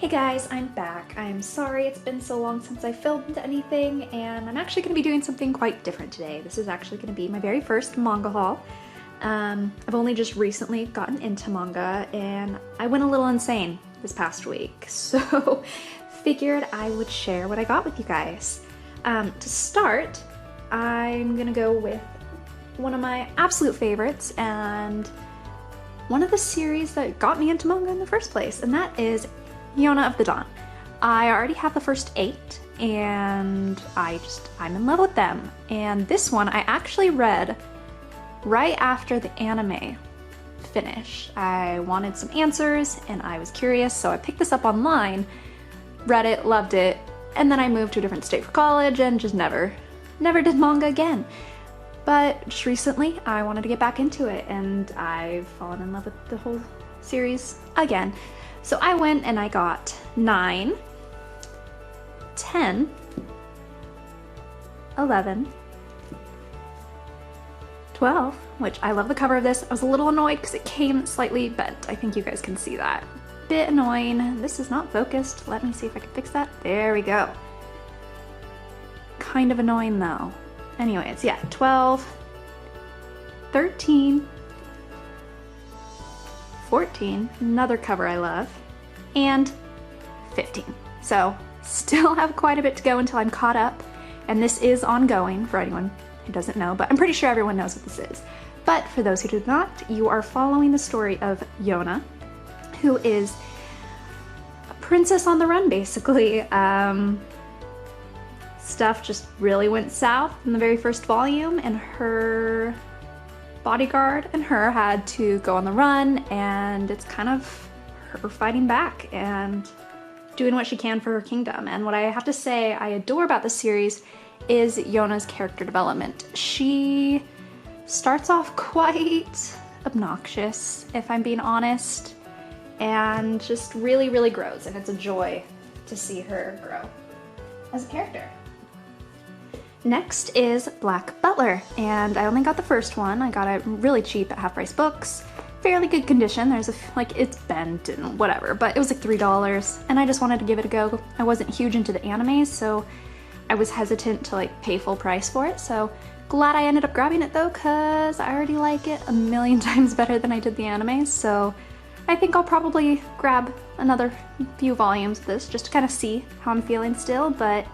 Hey guys, I'm back. I'm sorry it's been so long since I filmed anything, and I'm actually going to be doing something quite different today. This is actually going to be my very first manga haul. I've only just recently gotten into manga, and I went a little insane this past week, so figured I would share what I got with you guys. To start, I'm going to go with one of my absolute favorites, and one of the series that got me into manga in the first place, and that is Yona of the Dawn. I already have the first 8 and I'm in love with them. And this one I actually read right after the anime finished. I wanted some answers and I was curious, so I picked this up online, read it, loved it, and then I moved to a different state for college and just never did manga again. But just recently I wanted to get back into it and I've fallen in love with the whole series again. So I went and I got 9, 10, 11, 12, which I love the cover of this. I was a little annoyed because it came slightly bent. I think you guys can see that. Bit annoying. This is not focused. Let me see if I can fix that. There we go. Kind of annoying though. Anyways, yeah, 12, 13, 14, another cover I love, and 15. So still have quite a bit to go until I'm caught up, and this is ongoing for anyone who doesn't know, but I'm pretty sure everyone knows what this is. But for those who do not, you are following the story of Yona, who is a princess on the run, basically. Stuff just really went south in the very first volume, and her bodyguard and her had to go on the run, and it's kind of her fighting back and doing what she can for her kingdom. And what I have to say I adore about this series is Yona's character development. She starts off quite obnoxious, if I'm being honest, and just really grows, and it's a joy to see her grow as a character. Next is Black Butler, and I only got the first one. I got it really cheap at Half Price Books. Fairly good condition. There's it's bent and whatever, but it was like $3, and I just wanted to give it a go. I wasn't huge into the anime, so I was hesitant to pay full price for it, so glad I ended up grabbing it though, cause I already like it a million times better than I did the anime, so I think I'll probably grab another few volumes of this just to kind of see how I'm feeling still, but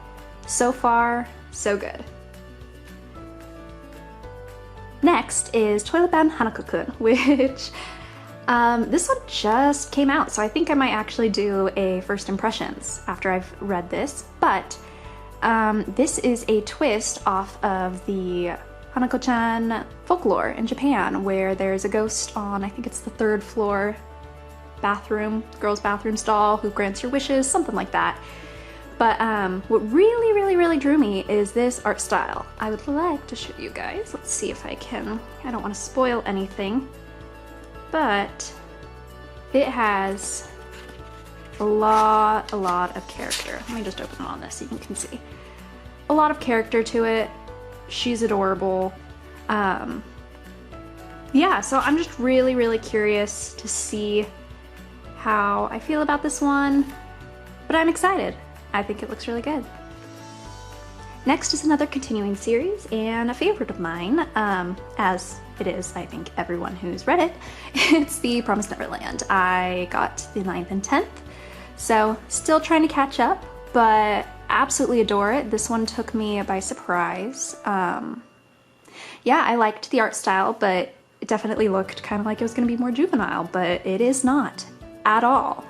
so far, so good. Next is Toilet Bound Hanako-kun, which this one just came out, so I think I might actually do a first impressions after I've read this, but this is a twist off of the Hanako-chan folklore in Japan, where there's a ghost on, I think it's the 3rd floor bathroom, girl's bathroom stall, who grants your wishes, something like that. But what really drew me is this art style. I would like to show you guys. Let's see if I can. I don't want to spoil anything, but it has a lot of character. Let me just open it on this so you can see. A lot of character to it. She's adorable. Yeah, so I'm just really curious to see how I feel about this one, but I'm excited. I think it looks really good. Next is another continuing series and a favorite of mine, as it is, I think, everyone who's read it. It's the Promise Neverland. I got the 9th and 10th, so still trying to catch up, but absolutely adore it. This one took me by surprise. Yeah, I liked the art style, but it definitely looked kind of like it was going to be more juvenile, but it is not at all.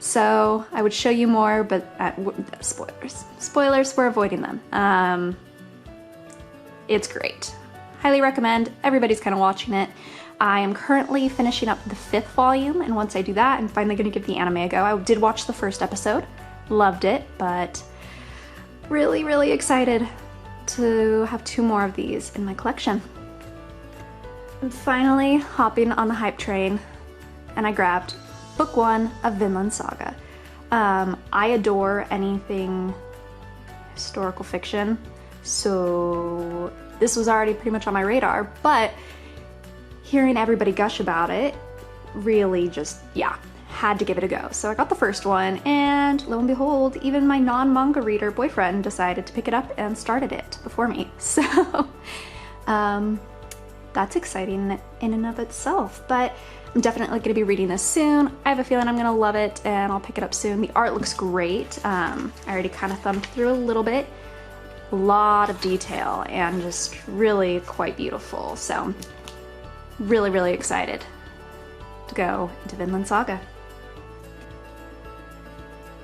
So I would show you more, but spoilers, we're avoiding them. It's great. Highly recommend. Everybody's kind of watching it. I am currently finishing up the 5th volume, and once I do that, I'm finally going to give the anime a go. I did watch the first episode, loved it, but really excited to have 2 more of these in my collection. I'm finally hopping on the hype train, and I grabbed Book 1 of Vinland Saga. I adore anything historical fiction, so this was already pretty much on my radar, but hearing everybody gush about it really just, yeah, had to give it a go. So I got the first one, and lo and behold, even my non-manga reader boyfriend decided to pick it up and started it before me. So that's exciting in and of itself, but I'm definitely going to be reading this soon. I have a feeling I'm going to love it, and I'll pick it up soon. The art looks great. I already kind of thumbed through a little bit. A lot of detail and just really quite beautiful. So really, really excited to go into Vinland Saga.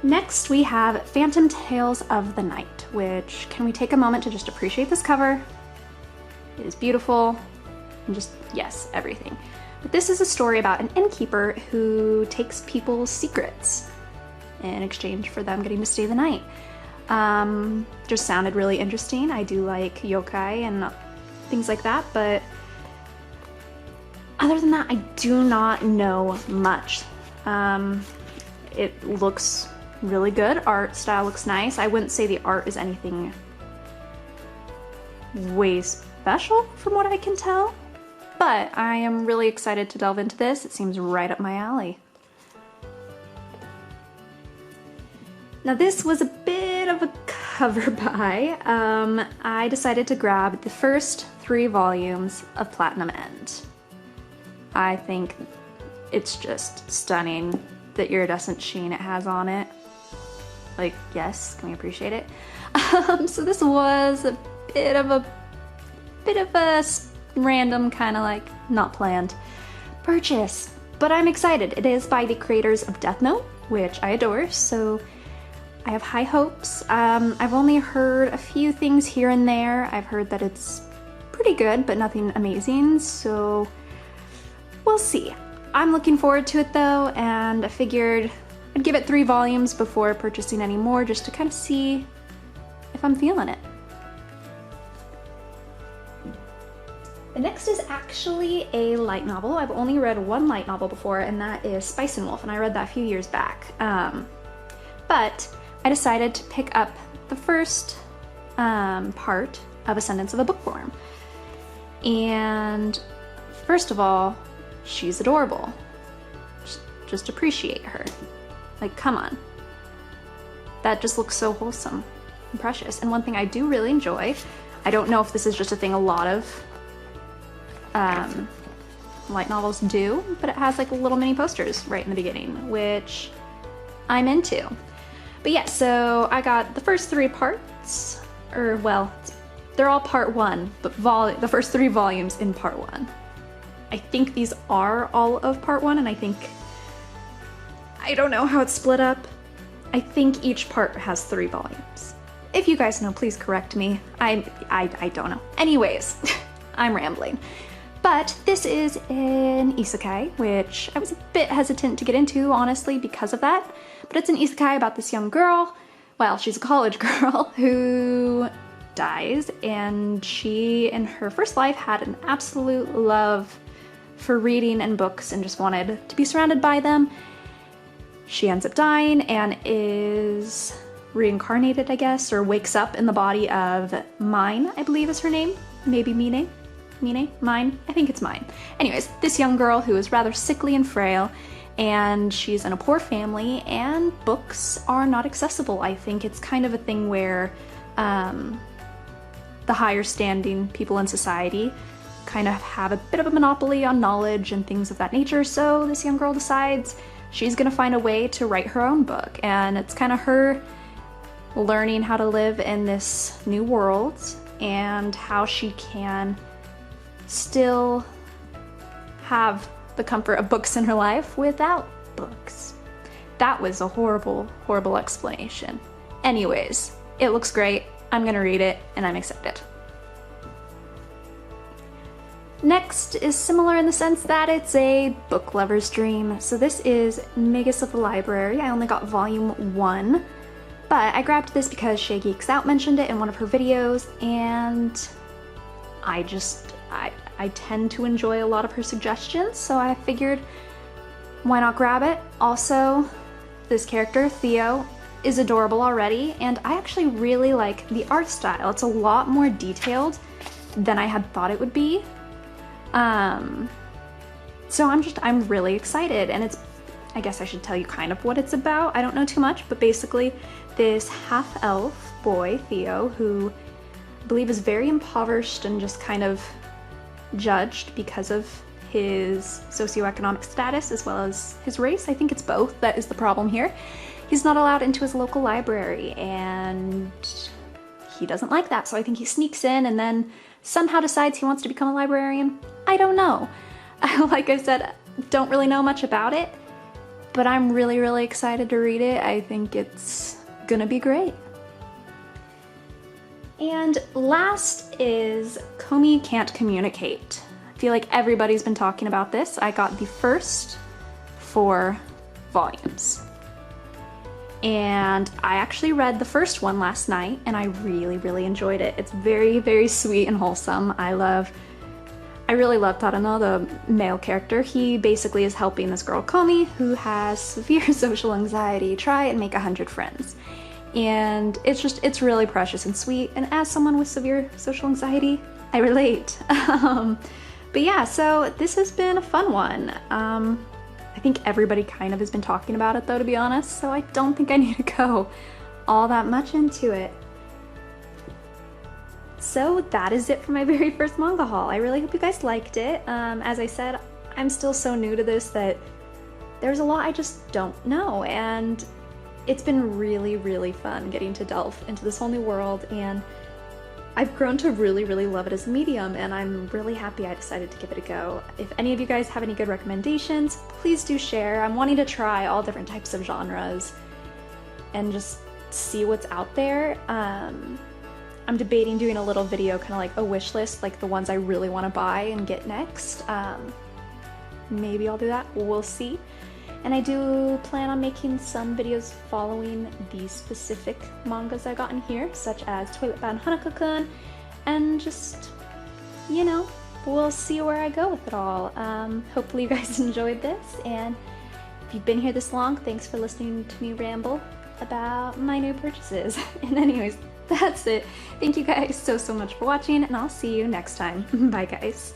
Next we have Phantom Tales of the Night, which, can we take a moment to just appreciate this cover? It is beautiful, and just, yes, everything. But this is a story about an innkeeper who takes people's secrets in exchange for them getting to stay the night. Just sounded really interesting. I do like yokai and things like that, but other than that, I do not know much. It looks really good. Art style looks nice. I wouldn't say the art is anything way special from what I can tell, but I am really excited to delve into this. It seems right up my alley. Now this was a bit of a cover buy. I decided to grab the first 3 volumes of Platinum End. I think it's just stunning, the iridescent sheen it has on it. Like, yes, can we appreciate it? So this was a bit of a random, kind of like not planned purchase, but I'm excited. It is by the creators of Death Note, which I adore, so I have high hopes. I've only heard a few things here and there. I've heard that it's pretty good, but nothing amazing, so we'll see. I'm looking forward to it though, and I figured I'd give it 3 volumes before purchasing any more, just to kind of see if I'm feeling it. The next is actually a light novel. I've only read 1 light novel before, and that is Spice and Wolf, and I read that a few years back. But I decided to pick up the first part of Ascendance of a Bookworm. And first of all, she's adorable. Just appreciate her. Like, come on. That just looks so wholesome and precious. And one thing I do really enjoy, I don't know if this is just a thing a lot of light novels do, but it has like little mini posters right in the beginning, which I'm into. But yeah, so I got the first 3 parts, or well, they're all part 1, but the first 3 volumes in part 1. I think these are all of part 1, and I don't know how it's split up. I think each part has 3 volumes. If you guys know, please correct me. I don't know. Anyways, I'm rambling. But this is an isekai, which I was a bit hesitant to get into, honestly, because of that. But it's an isekai about this young girl, well, she's a college girl, who dies, and she, in her first life, had an absolute love for reading and books and just wanted to be surrounded by them. She ends up dying and is reincarnated, I guess, or wakes up in the body of Mine, I believe is her name. Maybe Mine? Mine? I think it's Mine. Anyways, this young girl who is rather sickly and frail, and she's in a poor family, and books are not accessible. I think it's kind of a thing where the higher standing people in society kind of have a bit of a monopoly on knowledge and things of that nature, so this young girl decides she's gonna find a way to write her own book, and it's kind of her learning how to live in this new world and how she can still have the comfort of books in her life without books. That was a horrible, horrible explanation. Anyways, it looks great. I'm gonna read it, and I'm excited. Next is similar in the sense that it's a book lover's dream. So this is Magus of the Library. I only got volume 1, but I grabbed this because Shay Geeks Out mentioned it in one of her videos, and I tend to enjoy a lot of her suggestions, so I figured why not grab it. Also, this character, Theo, is adorable already, and I actually really like the art style. It's a lot more detailed than I had thought it would be. So I'm really excited, and I guess I should tell you kind of what it's about. I don't know too much, but basically this half-elf boy, Theo, who I believe is very impoverished and just kind of judged because of his socioeconomic status as well as his race. I think it's both that is the problem here. He's not allowed into his local library, and he doesn't like that, so I think he sneaks in and then somehow decides he wants to become a librarian. I don't know. Like I said, don't really know much about it, but I'm really, really excited to read it. I think it's gonna be great. And last is Coney Can't Communicate. I feel like everybody's been talking about this. I got the first 4 volumes. And I actually read the first one last night and I really, really enjoyed it. It's very, very sweet and wholesome. I really love Tarano, the male character. He basically is helping this girl, Coney, who has severe social anxiety, try and make 100 friends. And it's really precious and sweet. And as someone with severe social anxiety, I relate. But yeah, so this has been a fun one. I think everybody kind of has been talking about it though, to be honest, so I don't think I need to go all that much into it. So that is it for my very first manga haul. I really hope you guys liked it. As I said, I'm still so new to this that there's a lot I just don't know, and it's been really, really fun getting to delve into this whole new world, and I've grown to really, really love it as a medium, and I'm really happy I decided to give it a go. If any of you guys have any good recommendations, please do share. I'm wanting to try all different types of genres and just see what's out there. I'm debating doing a little video, kind of like a wish list, like the ones I really want to buy and get next. Maybe I'll do that, we'll see. And I do plan on making some videos following the specific mangas I got in here, such as Toilet Bound Hanako-kun, and just, you know, we'll see where I go with it all. Hopefully you guys enjoyed this, and if you've been here this long, thanks for listening to me ramble about my new purchases. And anyways, that's it. Thank you guys so much for watching, and I'll see you next time. Bye guys.